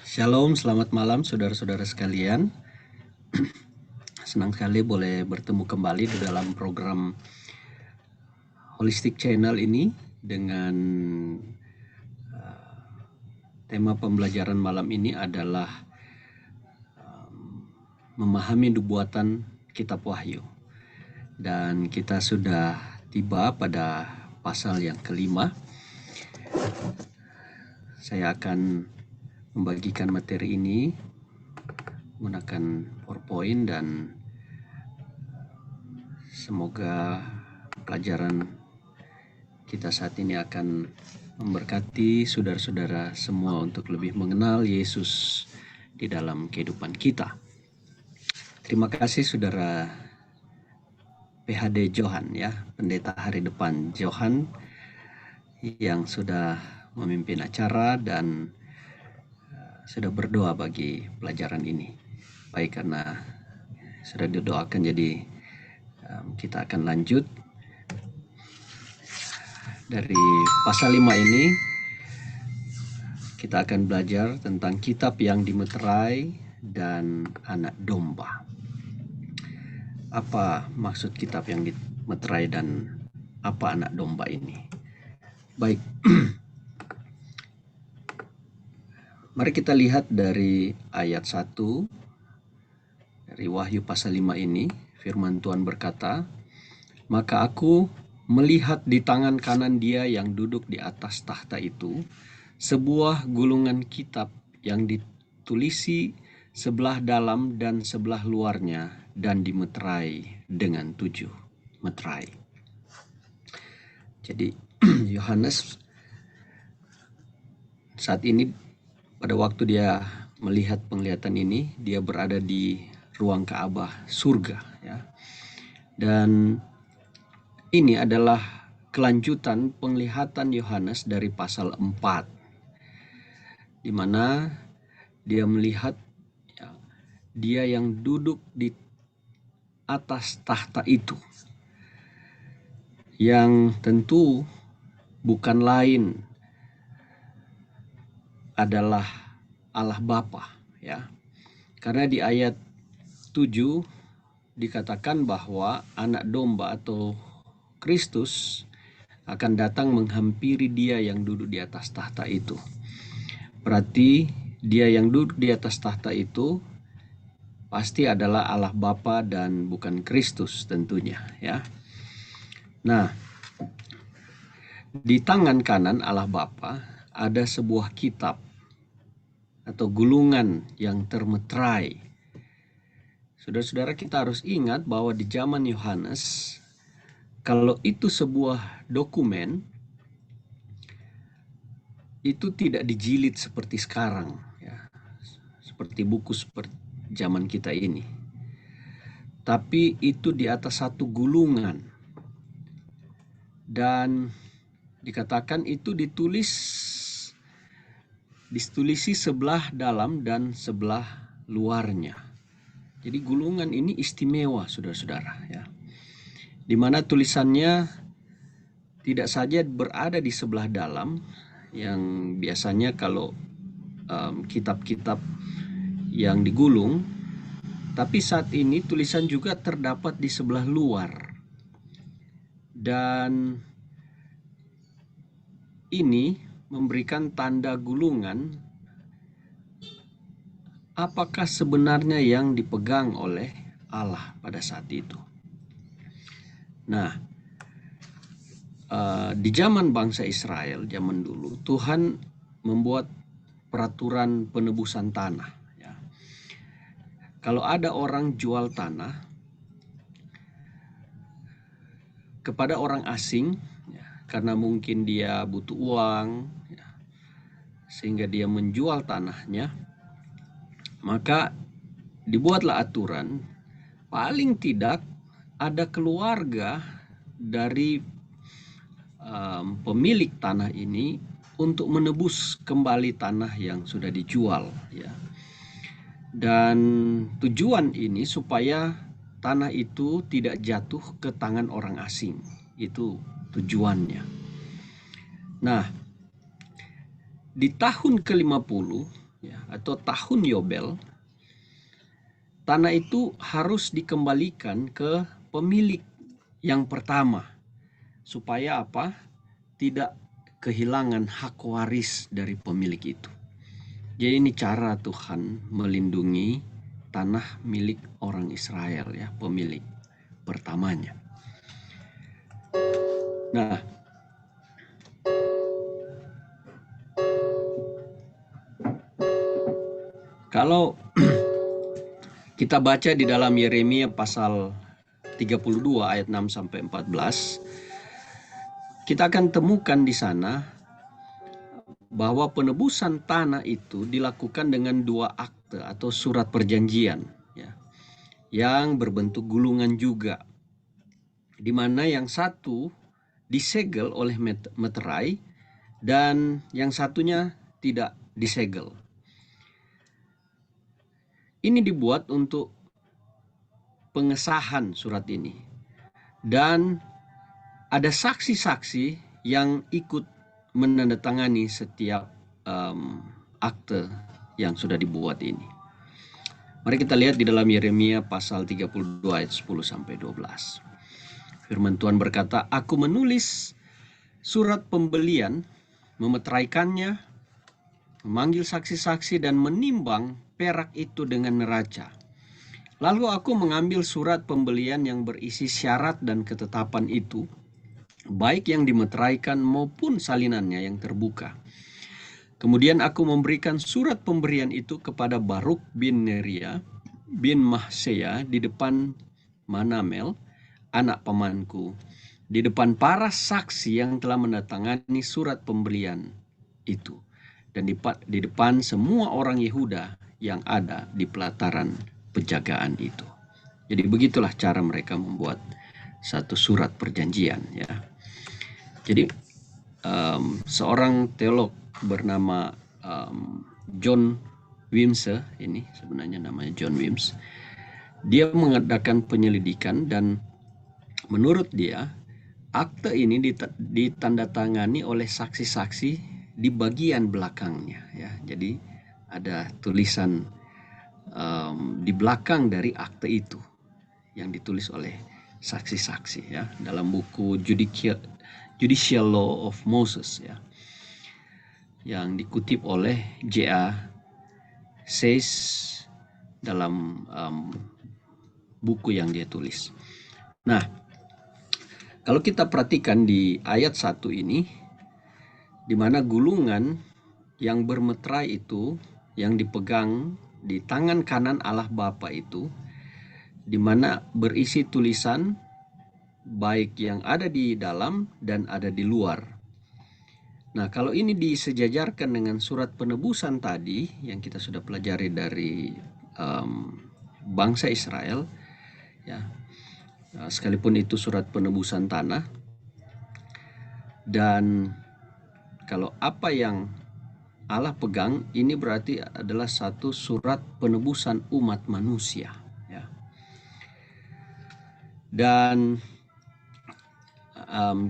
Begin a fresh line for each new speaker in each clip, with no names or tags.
Shalom, selamat malam saudara-saudara sekalian. Senang sekali boleh bertemu kembali di dalam program Holistic Channel ini dengan tema pembelajaran malam ini adalah memahami nubuatan Kitab Wahyu. Dan kita sudah tiba pada pasal yang kelima. Saya akan membagikan materi ini menggunakan PowerPoint dan semoga pelajaran kita saat ini akan memberkati saudara-saudara semua untuk lebih mengenal Yesus di dalam kehidupan kita. Terima kasih saudara PHD Johan ya, Pendeta Hari Depan Johan yang sudah memimpin acara dan sudah berdoa bagi pelajaran ini. Baik, karena sudah didoakan jadi kita akan lanjut dari pasal 5 ini. Kita akan belajar tentang kitab yang dimeterai dan anak domba. Apa maksud kitab yang dimeterai dan apa anak domba ini? Baik. Mari kita lihat dari ayat 1 dari Wahyu pasal 5 ini. Firman Tuhan berkata, "Maka aku melihat di tangan kanan Dia yang duduk di atas tahta itu sebuah gulungan kitab yang ditulisi sebelah dalam dan sebelah luarnya dan dimeterai dengan 7 meterai." Jadi Yohanes saat ini, pada waktu dia melihat penglihatan ini, dia berada di ruang Ka'bah surga ya. Dan ini adalah kelanjutan penglihatan Yohanes dari pasal 4, di mana dia melihat ya, Dia yang duduk di atas tahta itu, yang tentu bukan lain adalah Allah Bapa ya. Karena di ayat 7 dikatakan bahwa anak domba atau Kristus akan datang menghampiri Dia yang duduk di atas tahta itu. Berarti Dia yang duduk di atas tahta itu pasti adalah Allah Bapa dan bukan Kristus tentunya ya. Nah, di tangan kanan Allah Bapa ada sebuah kitab atau gulungan yang termeterai. Saudara-saudara, kita harus ingat bahwa di zaman Yohanes, kalau itu sebuah dokumen, itu tidak dijilid seperti sekarang ya, seperti buku seperti zaman kita ini, tapi itu di atas satu gulungan, dan dikatakan itu ditulisi sebelah dalam dan sebelah luarnya. Jadi gulungan ini istimewa saudara-saudara ya, di mana tulisannya tidak saja berada di sebelah dalam, yang biasanya kalau kitab-kitab yang digulung, tapi saat ini tulisan juga terdapat di sebelah luar. Dan ini memberikan tanda gulungan apakah sebenarnya yang dipegang oleh Allah pada saat itu. Nah, di zaman bangsa Israel, zaman dulu, Tuhan membuat peraturan penebusan tanah ya. Kalau ada orang jual tanah kepada orang asing ya, karena mungkin dia butuh uang ya, sehingga dia menjual tanahnya, maka dibuatlah aturan paling tidak ada keluarga dari pemilik tanah ini untuk menebus kembali tanah yang sudah dijual ya. Dan tujuan ini supaya tanah itu tidak jatuh ke tangan orang asing. Itu tujuannya. Nah, di tahun ke-50 ya, atau tahun Yobel, tanah itu harus dikembalikan ke pemilik yang pertama, supaya apa? Tidak kehilangan hak waris dari pemilik itu. Jadi ini cara Tuhan melindungi tanah milik orang Israel, ya, pemilik pertamanya. Nah, kalau kita baca di dalam Yeremia pasal 32 ayat 6 sampai 14, kita akan temukan di sana bahwa penebusan tanah itu dilakukan dengan 2 akte atau surat perjanjian, ya, yang berbentuk gulungan juga, di mana yang satu disegel oleh meterai dan yang satunya tidak disegel. Ini dibuat untuk pengesahan surat ini, dan ada saksi-saksi yang ikut menandatangani setiap akte yang sudah dibuat ini. Mari kita lihat di dalam Yeremia pasal 32 ayat 10 sampai 12. Firman Tuhan berkata, "Aku menulis surat pembelian, memeteraikannya, memanggil saksi-saksi dan menimbang perak itu dengan neraca. Lalu aku mengambil surat pembelian yang berisi syarat dan ketetapan itu, baik yang dimeteraikan maupun salinannya yang terbuka. Kemudian aku memberikan surat pemberian itu kepada Baruk bin Neria bin Mahseya di depan Manamel, anak pamanku, di depan para saksi yang telah menandatangani surat pembelian itu, dan di depan semua orang Yehuda yang ada di pelataran penjagaan itu." Jadi begitulah cara mereka membuat satu surat perjanjian, ya. Jadi seorang teolog bernama John Wimse, ini sebenarnya namanya John Wims, dia mengadakan penyelidikan dan menurut dia akte ini ditandatangani oleh saksi-saksi di bagian belakangnya, ya. Jadi ada tulisan di belakang dari akte itu yang ditulis oleh saksi-saksi, ya, dalam buku Judicial Law of Moses, ya, yang dikutip oleh J.A. Sayce dalam buku yang dia tulis. Nah, kalau kita perhatikan di ayat 1 ini, di mana gulungan yang bermeterai itu yang dipegang di tangan kanan Allah Bapa itu, di mana berisi tulisan baik yang ada di dalam dan ada di luar. Nah, kalau ini disejajarkan dengan surat penebusan tadi yang kita sudah pelajari dari bangsa Israel, ya, sekalipun itu surat penebusan tanah, dan kalau apa yang Allah pegang ini berarti adalah satu surat penebusan umat manusia, ya. Dan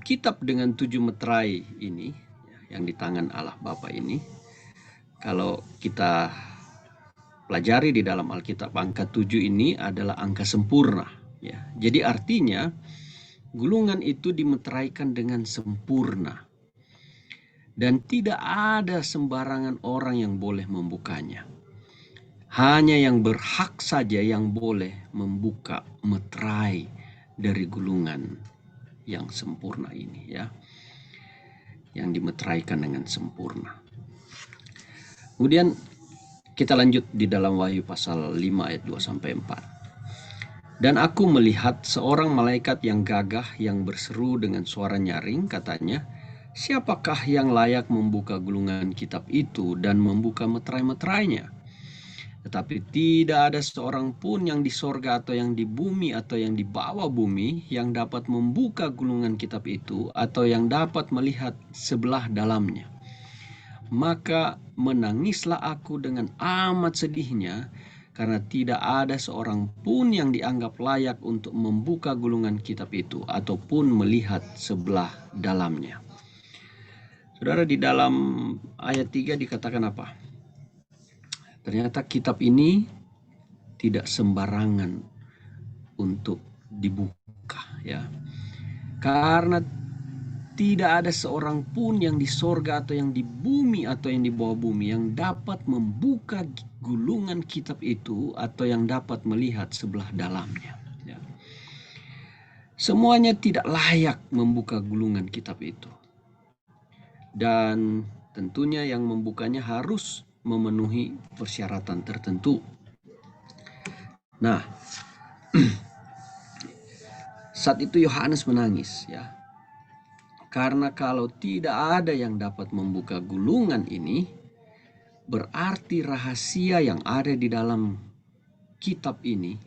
kitab dengan 7 meterai ini, ya, yang di tangan Allah Bapa ini, kalau kita pelajari di dalam Alkitab, angka 7 ini adalah angka sempurna, ya. Jadi artinya gulungan itu dimeteraikan dengan sempurna, dan tidak ada sembarangan orang yang boleh membukanya. Hanya yang berhak saja yang boleh membuka meterai dari gulungan yang sempurna ini, ya, yang dimeteraikan dengan sempurna. Kemudian kita lanjut di dalam Wahyu pasal 5 ayat 2 sampai 4. "Dan aku melihat seorang malaikat yang gagah yang berseru dengan suara nyaring, katanya, 'Siapakah yang layak membuka gulungan kitab itu dan membuka meterai-meterainya?' Tetapi tidak ada seorang pun yang di sorga atau yang di bumi atau yang di bawah bumi yang dapat membuka gulungan kitab itu atau yang dapat melihat sebelah dalamnya. Maka menangislah aku dengan amat sedihnya, karena tidak ada seorang pun yang dianggap layak untuk membuka gulungan kitab itu ataupun melihat sebelah dalamnya." Saudara, di dalam ayat 3 dikatakan apa? Ternyata kitab ini tidak sembarangan untuk dibuka, ya. Karena tidak ada seorang pun yang di sorga atau yang di bumi atau yang di bawah bumi yang dapat membuka gulungan kitab itu atau yang dapat melihat sebelah dalamnya. Ya. Semuanya tidak layak membuka gulungan kitab itu. Dan tentunya yang membukanya harus memenuhi persyaratan tertentu. Nah, saat itu Yohanes menangis, ya. Karena kalau tidak ada yang dapat membuka gulungan ini, berarti rahasia yang ada di dalam kitab ini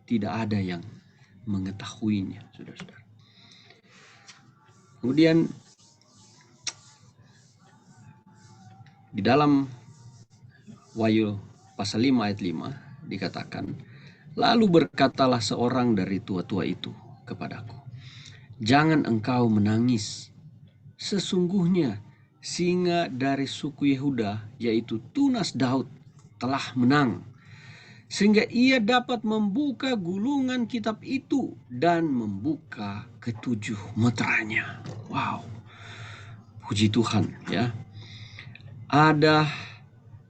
tidak ada yang mengetahuinya, saudara-saudara. Kemudian di dalam Wahyu pasal 5 ayat 5 dikatakan, lalu berkatalah seorang dari tua-tua itu kepadaku, jangan engkau menangis. Sesungguhnya singa dari suku Yehuda, yaitu tunas Daud, telah menang, sehingga ia dapat membuka gulungan kitab itu dan membuka ketujuh meteranya. Wow, puji Tuhan, ya. Ada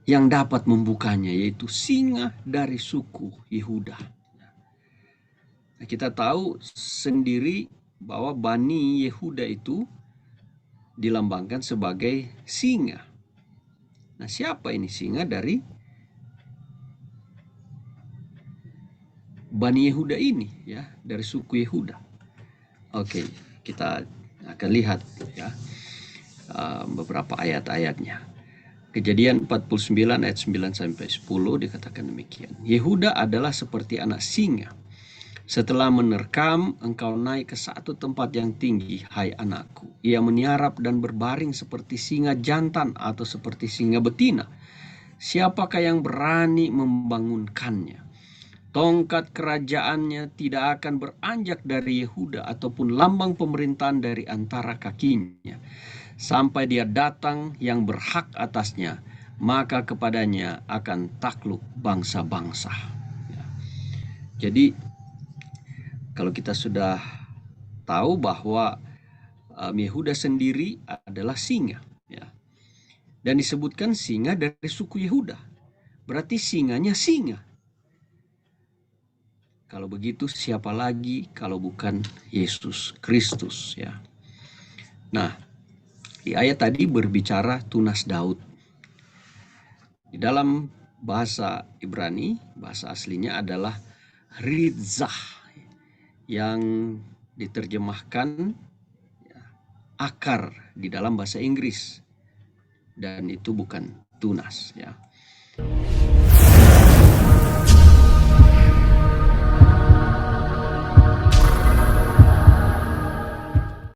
yang dapat membukanya, yaitu singa dari suku Yehuda. Nah, kita tahu sendiri bahwa Bani Yehuda itu dilambangkan sebagai singa. Nah, siapa ini singa dari Bani Yehuda ini, ya, dari suku Yehuda? Oke, kita akan lihat, ya, beberapa ayat-ayatnya. Kejadian 49 ayat 9 sampai 10 dikatakan demikian. Yehuda adalah seperti anak singa. Setelah menerkam, engkau naik ke satu tempat yang tinggi, hai anakku. Ia meniarap dan berbaring seperti singa jantan atau seperti singa betina. Siapakah yang berani membangunkannya? Tongkat kerajaannya tidak akan beranjak dari Yehuda ataupun lambang pemerintahan dari antara kakinya. Sampai dia datang yang berhak atasnya, maka kepadanya akan takluk bangsa-bangsa. Ya. Jadi kalau kita sudah tahu bahwa Yehuda sendiri adalah singa, ya, dan disebutkan singa dari suku Yehuda, berarti singanya singa. Kalau begitu siapa lagi kalau bukan Yesus Kristus, ya. Nah, di ayat tadi berbicara tunas Daud. Di dalam bahasa Ibrani, bahasa aslinya adalah Ridzah, yang diterjemahkan, ya, akar di dalam bahasa Inggris, dan itu bukan tunas, ya.